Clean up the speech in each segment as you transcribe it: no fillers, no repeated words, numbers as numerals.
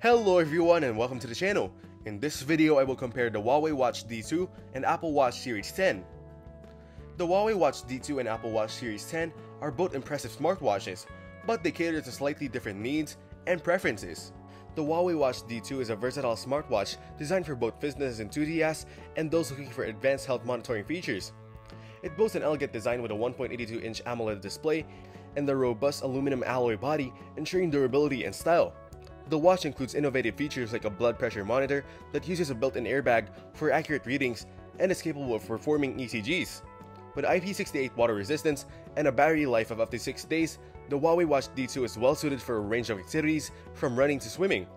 Hello everyone and welcome to the channel. In this video I will compare the Huawei Watch D2 and Apple Watch Series 10. The Huawei Watch D2 and Apple Watch Series 10 are both impressive smartwatches, but they cater to slightly different needs and preferences. The Huawei Watch D2 is a versatile smartwatch designed for both fitness enthusiasts and those looking for advanced health monitoring features. It boasts an elegant design with a 1.82-inch AMOLED display and the robust aluminum alloy body, ensuring durability and style. The watch includes innovative features like a blood pressure monitor that uses a built-in airbag for accurate readings and is capable of performing ECGs. With IP68 water resistance and a battery life of up to 6 days, the Huawei Watch D2 is well suited for a range of activities from running to swimming.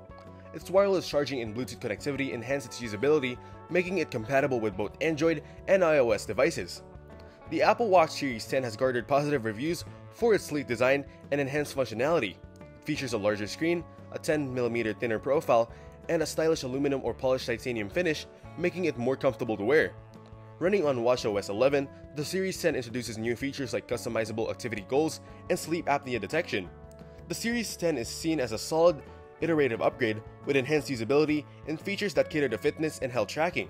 Its wireless charging and Bluetooth connectivity enhance its usability, making it compatible with both Android and iOS devices. The Apple Watch Series 10 has garnered positive reviews for its sleek design and enhanced functionality. It features a larger screen, a 10mm thinner profile, and a stylish aluminum or polished titanium finish, making it more comfortable to wear. Running on watchOS 11, the Series 10 introduces new features like customizable activity goals and sleep apnea detection. The Series 10 is seen as a solid, iterative upgrade with enhanced usability and features that cater to fitness and health tracking.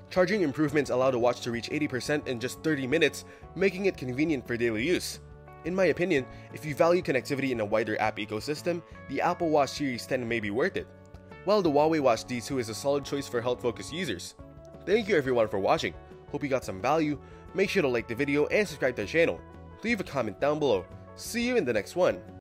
Charging improvements allow the watch to reach 80% in just 30 minutes, making it convenient for daily use. In my opinion, if you value connectivity in a wider app ecosystem, the Apple Watch Series 10 may be worth it, while the Huawei Watch D2 is a solid choice for health-focused users. Thank you everyone for watching. Hope you got some value. Make sure to like the video and subscribe to the channel. Leave a comment down below. See you in the next one.